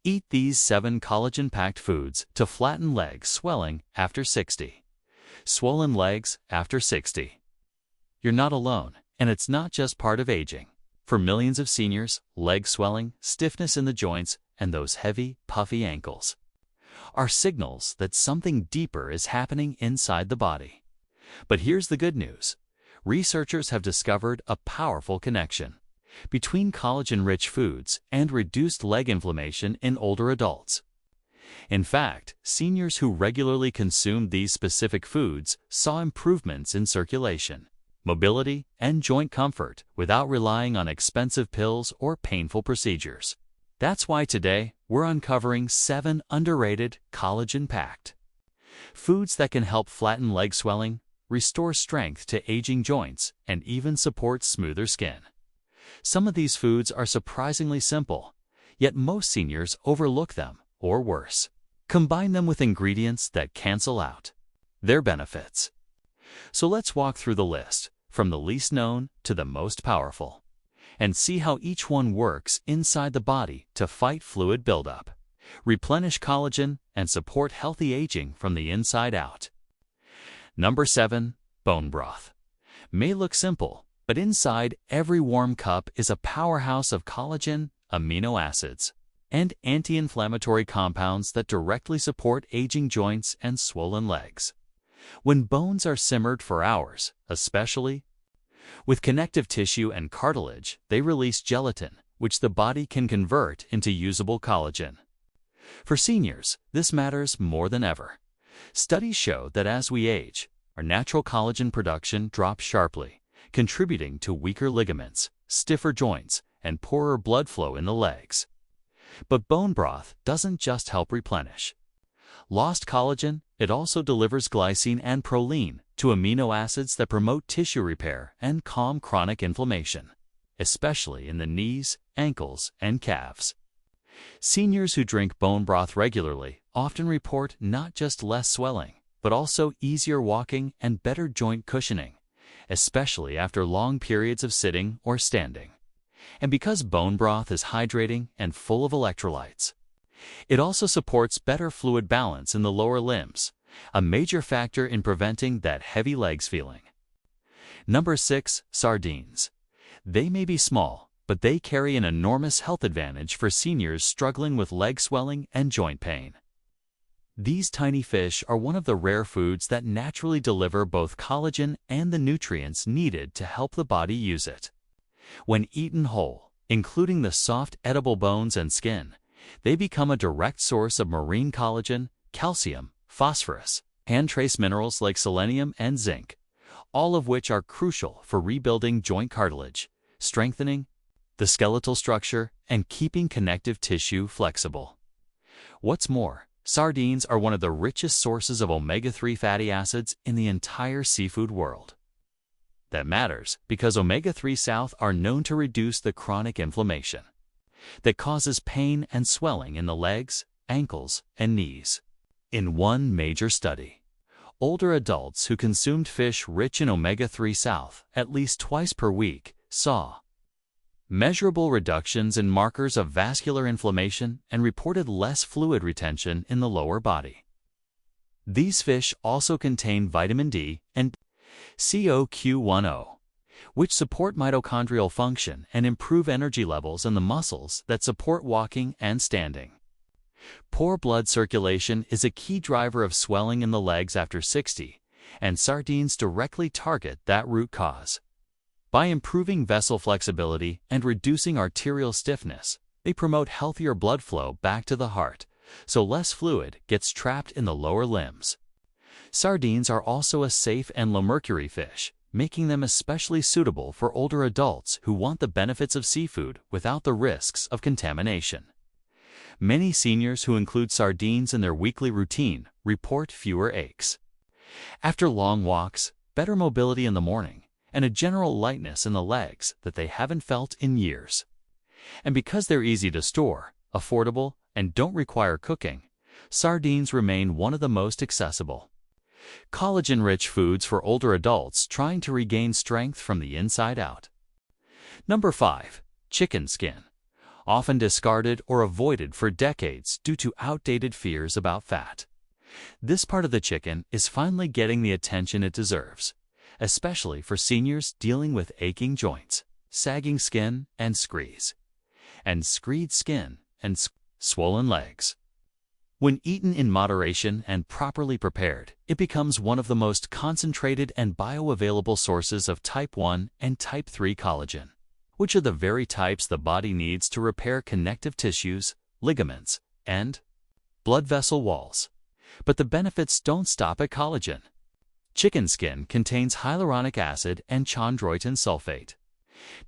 Eat these 7 collagen-packed foods to flatten leg swelling after 60. Swollen legs after 60. You're not alone, and it's not just part of aging. For millions of seniors, leg swelling, stiffness in the joints, and those heavy, puffy ankles are signals that something deeper is happening inside the body. But here's the good news. Researchers have discovered a powerful connection between collagen-rich foods and reduced leg inflammation in older adults. In fact, seniors who regularly consumed these specific foods saw improvements in circulation, mobility, and joint comfort without relying on expensive pills or painful procedures. That's why today we're uncovering 7 underrated collagen-packed foods that can help flatten leg swelling, restore strength to aging joints, and even support smoother skin. Some of these foods are surprisingly simple, yet most seniors overlook them, or worse, combine them with ingredients that cancel out their benefits. So let's walk through the list, from the least known to the most powerful, and see how each one works inside the body to fight fluid buildup, replenish collagen, and support healthy aging from the inside out. Number 7. Bone broth. May look simple, but inside every warm cup is a powerhouse of collagen, amino acids, and anti-inflammatory compounds that directly support aging joints and swollen legs. When bones are simmered for hours, especially with connective tissue and cartilage, they release gelatin, which the body can convert into usable collagen. For seniors, this matters more than ever. Studies show that as we age, our natural collagen production drops sharply, contributing to weaker ligaments, stiffer joints, and poorer blood flow in the legs. But bone broth doesn't just help replenish lost collagen, it also delivers glycine and proline, two amino acids that promote tissue repair and calm chronic inflammation, especially in the knees, ankles, and calves. Seniors who drink bone broth regularly often report not just less swelling, but also easier walking and better joint cushioning, especially after long periods of sitting or standing. And because bone broth is hydrating and full of electrolytes, it also supports better fluid balance in the lower limbs, a major factor in preventing that heavy legs feeling. Number 6. Sardines. They may be small, but they carry an enormous health advantage for seniors struggling with leg swelling and joint pain. These tiny fish are one of the rare foods that naturally deliver both collagen and the nutrients needed to help the body use it. When eaten whole, including the soft edible bones and skin, they become a direct source of marine collagen, calcium, phosphorus, and trace minerals like selenium and zinc, all of which are crucial for rebuilding joint cartilage, strengthening the skeletal structure, and keeping connective tissue flexible. What's more, sardines are one of the richest sources of omega-3 fatty acids in the entire seafood world. That matters because omega-3 south are known to reduce the chronic inflammation that causes pain and swelling in the legs, ankles, and knees. In one major study, older adults who consumed fish rich in omega-3 south at least twice per week saw measurable reductions in markers of vascular inflammation and reported less fluid retention in the lower body. These fish also contain vitamin D and CoQ10, which support mitochondrial function and improve energy levels in the muscles that support walking and standing. Poor blood circulation is a key driver of swelling in the legs after 60, and sardines directly target that root cause. By improving vessel flexibility and reducing arterial stiffness, they promote healthier blood flow back to the heart, so less fluid gets trapped in the lower limbs. Sardines are also a safe and low-mercury fish, making them especially suitable for older adults who want the benefits of seafood without the risks of contamination. Many seniors who include sardines in their weekly routine report fewer aches after long walks, better mobility in the morning, and a general lightness in the legs that they haven't felt in years. And because they're easy to store, affordable, and don't require cooking, sardines remain one of the most accessible collagen-rich foods for older adults trying to regain strength from the inside out. Number 5. Chicken skin. often discarded or avoided for decades due to outdated fears about fat. This part of the chicken is finally getting the attention it deserves, especially for seniors dealing with aching joints, sagging skin and screed skin and swollen legs. When eaten in moderation and properly prepared, it becomes one of the most concentrated and bioavailable sources of type 1 and type 3 collagen, which are the very types the body needs to repair connective tissues, ligaments, and blood vessel walls. But the benefits don't stop at collagen. Chicken skin contains hyaluronic acid and chondroitin sulfate,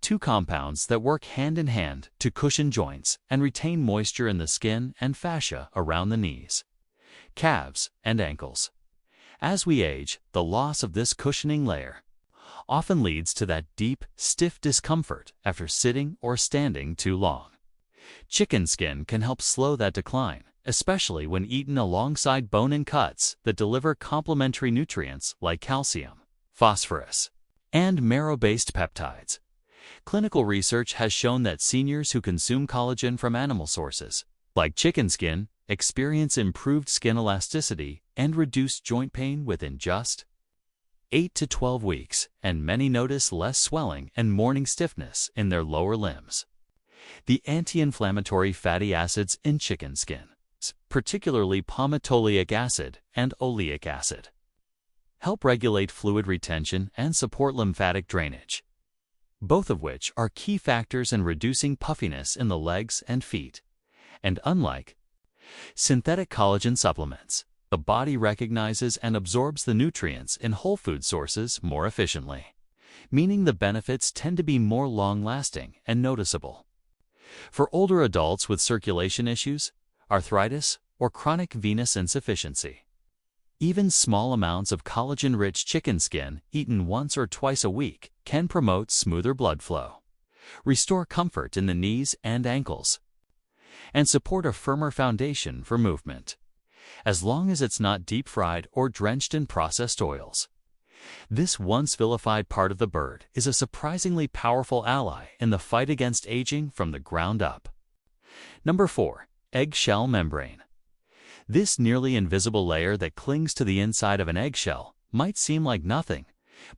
two compounds that work hand in hand to cushion joints and retain moisture in the skin and fascia around the knees, calves, and ankles. As we age, the loss of this cushioning layer often leads to that deep, stiff discomfort after sitting or standing too long. Chicken skin can help slow that decline, especially when eaten alongside bone-in cuts that deliver complementary nutrients like calcium, phosphorus, and marrow-based peptides. Clinical research has shown that seniors who consume collagen from animal sources, like chicken skin, experience improved skin elasticity and reduced joint pain within just 8 to 12 weeks, and many notice less swelling and morning stiffness in their lower limbs. The anti-inflammatory fatty acids in chicken skin, particularly palmitoleic acid and oleic acid, help regulate fluid retention and support lymphatic drainage, both of which are key factors in reducing puffiness in the legs and feet. And unlike synthetic collagen supplements, the body recognizes and absorbs the nutrients in whole food sources more efficiently, meaning the benefits tend to be more long-lasting and noticeable. For older adults with circulation issues, arthritis, or chronic venous insufficiency, even small amounts of collagen-rich chicken skin eaten once or twice a week can promote smoother blood flow, restore comfort in the knees and ankles, and support a firmer foundation for movement, as long as it's not deep-fried or drenched in processed oils. This once vilified part of the bird is a surprisingly powerful ally in the fight against aging from the ground up. Number 4. Eggshell membrane. This nearly invisible layer that clings to the inside of an eggshell might seem like nothing,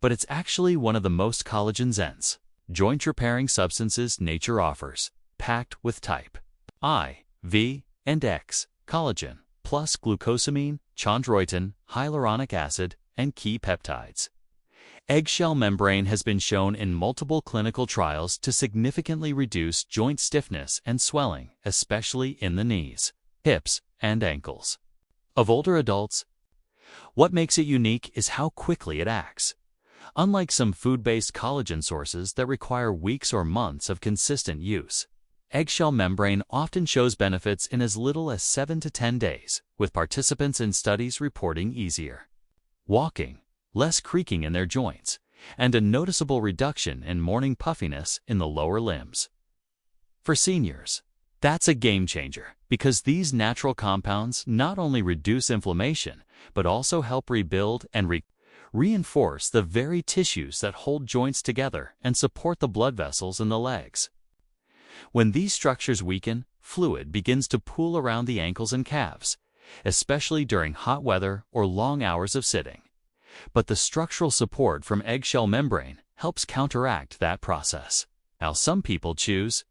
but it's actually one of the most collagen-dense, joint-repairing substances nature offers, packed with type I, V, and X collagen, plus glucosamine, chondroitin, hyaluronic acid, and key peptides. Eggshell membrane has been shown in multiple clinical trials to significantly reduce joint stiffness and swelling, especially in the knees, hips, and ankles of older adults. What makes it unique is how quickly it acts. Unlike some food-based collagen sources that require weeks or months of consistent use, eggshell membrane often shows benefits in as little as 7 to 10 days, with participants in studies reporting easier walking, less creaking in their joints, and a noticeable reduction in morning puffiness in the lower limbs. For seniors, that's a game changer, because these natural compounds not only reduce inflammation, but also help rebuild and reinforce the very tissues that hold joints together and support the blood vessels in the legs. When these structures weaken, fluid begins to pool around the ankles and calves, especially during hot weather or long hours of sitting. But the structural support from eggshell membrane helps counteract that process. Now, some people choose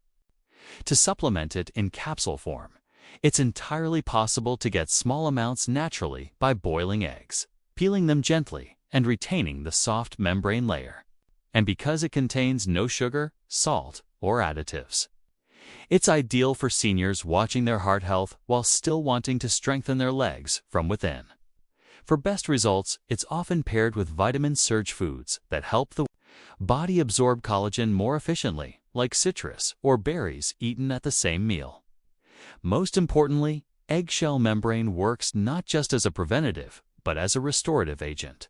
to supplement it in capsule form. It's entirely possible to get small amounts naturally by boiling eggs, peeling them gently, and retaining the soft membrane layer. And because it contains no sugar, salt, or additives, it's ideal for seniors watching their heart health while still wanting to strengthen their legs from within. For best results, it's often paired with vitamin surge foods that help the body absorb collagen more efficiently, like citrus or berries eaten at the same meal. Most importantly, eggshell membrane works not just as a preventative, but as a restorative agent,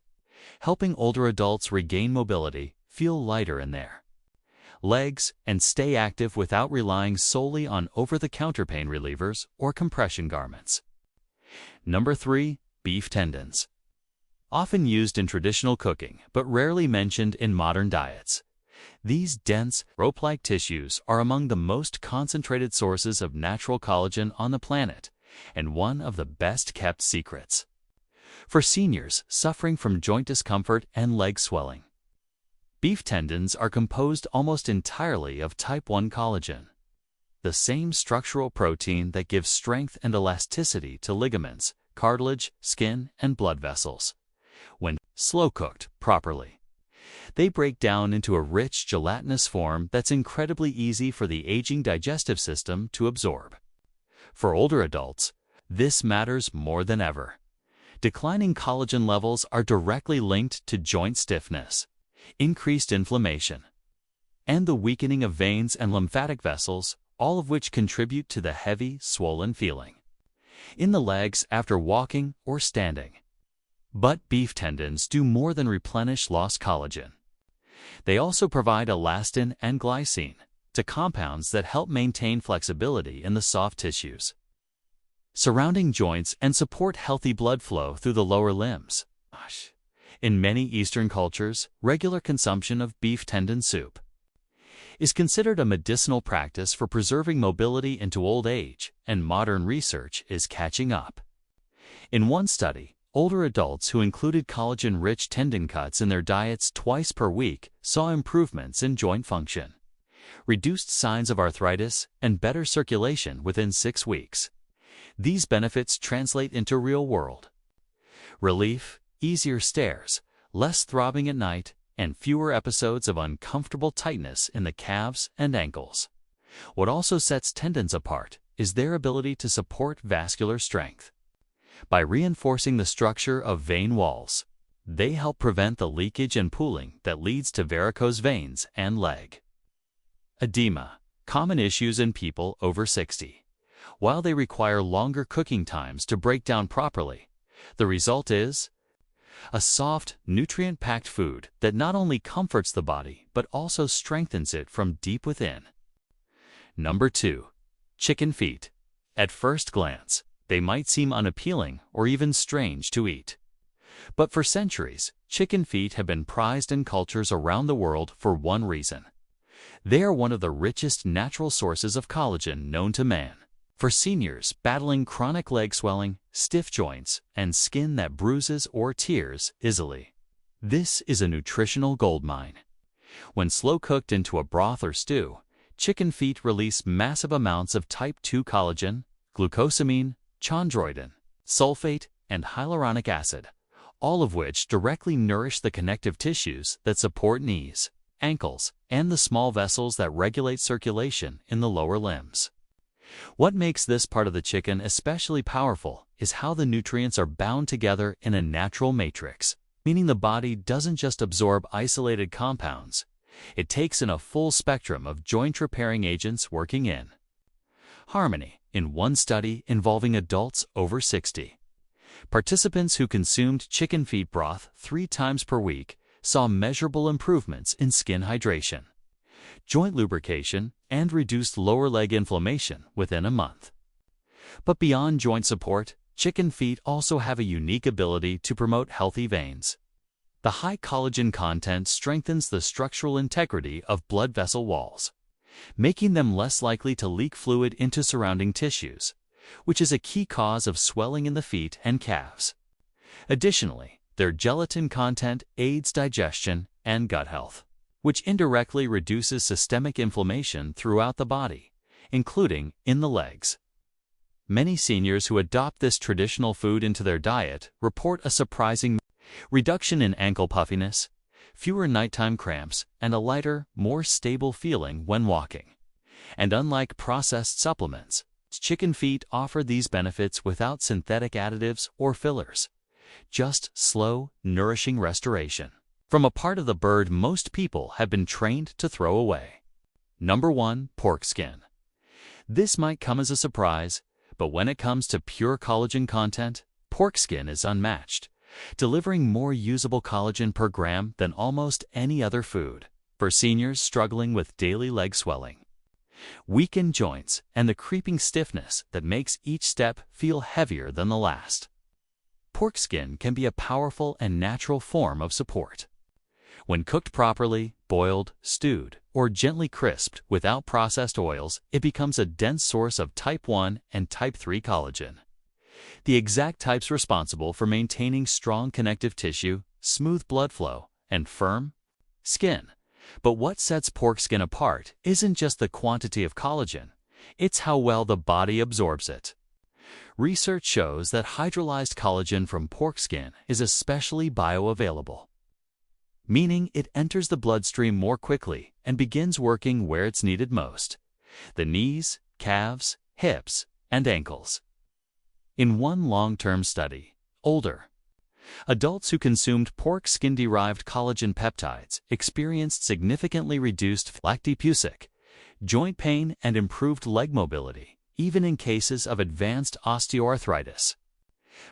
helping older adults regain mobility, feel lighter in their legs, and stay active without relying solely on over-the-counter pain relievers or compression garments. Number 3. Beef tendons. Often used in traditional cooking, but rarely mentioned in modern diets, These dense, rope-like tissues are among the most concentrated sources of natural collagen on the planet, and one of the best-kept secrets. For seniors suffering from joint discomfort and leg swelling, beef tendons are composed almost entirely of type 1 collagen, the same structural protein that gives strength and elasticity to ligaments, cartilage, skin, and blood vessels. When slow-cooked properly, they break down into a rich, gelatinous form that's incredibly easy for the aging digestive system to absorb. For older adults, this matters more than ever. Declining collagen levels are directly linked to joint stiffness, increased inflammation, and the weakening of veins and lymphatic vessels, all of which contribute to the heavy, swollen feeling in the legs after walking or standing. But beef tendons do more than replenish lost collagen. They also provide elastin and glycine, to compounds that help maintain flexibility in the soft tissues surrounding joints and support healthy blood flow through the lower limbs. In many Eastern cultures, regular consumption of beef tendon soup is considered a medicinal practice for preserving mobility into old age, and modern research is catching up. In one study, older adults who included collagen-rich tendon cuts in their diets twice per week saw improvements in joint function, reduced signs of arthritis, and better circulation within 6 weeks. These benefits translate into real-world relief, easier stairs, less throbbing at night, and fewer episodes of uncomfortable tightness in the calves and ankles. What also sets tendons apart is their ability to support vascular strength. By reinforcing the structure of vein walls, they help prevent the leakage and pooling that leads to varicose veins and leg edema, common issues in people over 60. While they require longer cooking times to break down properly, the result is a soft, nutrient-packed food that not only comforts the body but also strengthens it from deep within. Number 2. Chicken feet. At first glance, they might seem unappealing or even strange to eat. But for centuries, chicken feet have been prized in cultures around the world for one reason. They are one of the richest natural sources of collagen known to man. For seniors battling chronic leg swelling, stiff joints, and skin that bruises or tears easily, this is a nutritional goldmine. When slow-cooked into a broth or stew, chicken feet release massive amounts of type 2 collagen, glucosamine, chondroitin, sulfate, and hyaluronic acid, all of which directly nourish the connective tissues that support knees, ankles, and the small vessels that regulate circulation in the lower limbs. What makes this part of the chicken especially powerful is how the nutrients are bound together in a natural matrix, meaning the body doesn't just absorb isolated compounds, it takes in a full spectrum of joint-repairing agents working in harmony. In one study involving adults over 60, participants who consumed chicken feet broth 3 times per week saw measurable improvements in skin hydration, joint lubrication, and reduced lower leg inflammation within a month. But beyond joint support, chicken feet also have a unique ability to promote healthy veins. The high collagen content strengthens the structural integrity of blood vessel walls, making them less likely to leak fluid into surrounding tissues, which is a key cause of swelling in the feet and calves. Additionally, their gelatin content aids digestion and gut health, which indirectly reduces systemic inflammation throughout the body, including in the legs. Many seniors who adopt this traditional food into their diet report a surprising reduction in ankle puffiness, fewer nighttime cramps, and a lighter, more stable feeling when walking. And unlike processed supplements, chicken feet offer these benefits without synthetic additives or fillers, just slow, nourishing restoration from a part of the bird most people have been trained to throw away. Number 1. Pork skin. This might come as a surprise, but when it comes to pure collagen content, pork skin is unmatched, delivering more usable collagen per gram than almost any other food. For seniors struggling with daily leg swelling, weakened joints, and the creeping stiffness that makes each step feel heavier than the last, pork skin can be a powerful and natural form of support. When cooked properly, boiled, stewed, or gently crisped without processed oils, it becomes a dense source of type 1 and type 3 collagen. The exact types responsible for maintaining strong connective tissue, smooth blood flow, and firm skin. But what sets pork skin apart isn't just the quantity of collagen, it's how well the body absorbs it. Research shows that hydrolyzed collagen from pork skin is especially bioavailable, meaning it enters the bloodstream more quickly and begins working where it's needed most: the knees, calves, hips, and ankles. In one long-term study, older adults who consumed pork skin-derived collagen peptides experienced significantly reduced lactic, joint pain, and improved leg mobility, even in cases of advanced osteoarthritis.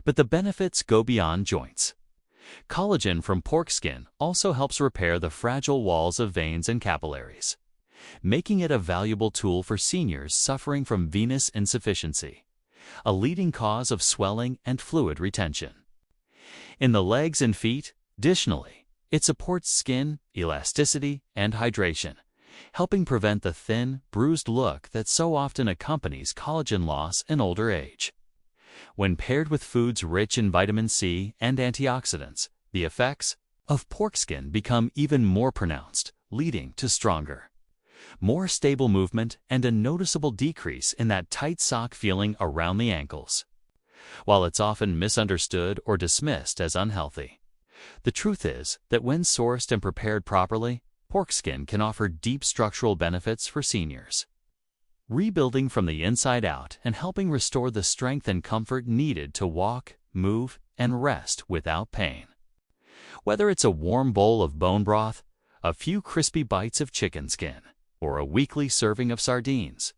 But the benefits go beyond joints. Collagen from pork skin also helps repair the fragile walls of veins and capillaries, making it a valuable tool for seniors suffering from venous insufficiency, a leading cause of swelling and fluid retention. In the legs and feet, additionally, it supports skin elasticity and hydration, helping prevent the thin, bruised look that so often accompanies collagen loss in older age. When paired with foods rich in vitamin C and antioxidants, the effects of pork skin become even more pronounced, leading to stronger, more stable movement and a noticeable decrease in that tight sock feeling around the ankles. While it's often misunderstood or dismissed as unhealthy, the truth is that when sourced and prepared properly, pork skin can offer deep structural benefits for seniors, rebuilding from the inside out and helping restore the strength and comfort needed to walk, move, and rest without pain. Whether it's a warm bowl of bone broth, a few crispy bites of chicken skin, or a weekly serving of sardines,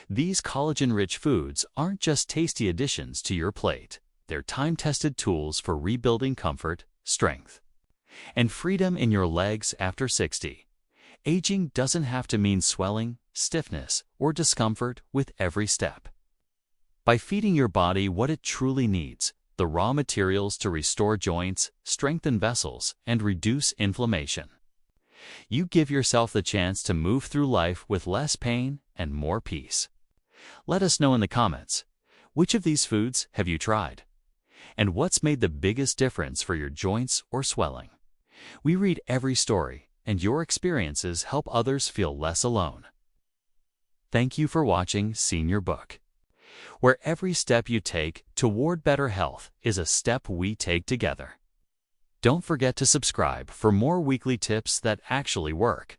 these collagen-rich foods aren't just tasty additions to your plate. They're time-tested tools for rebuilding comfort, strength, and freedom in your legs after 60. Aging doesn't have to mean swelling, stiffness, or discomfort with every step. By feeding your body what it truly needs, the raw materials to restore joints, strengthen vessels, and reduce inflammation, you give yourself the chance to move through life with less pain and more peace. Let us know in the comments, which of these foods have you tried? And what's made the biggest difference for your joints or swelling? We read every story, and your experiences help others feel less alone. Thank you for watching Senior Book, where every step you take toward better health is a step we take together. Don't forget to subscribe for more weekly tips that actually work.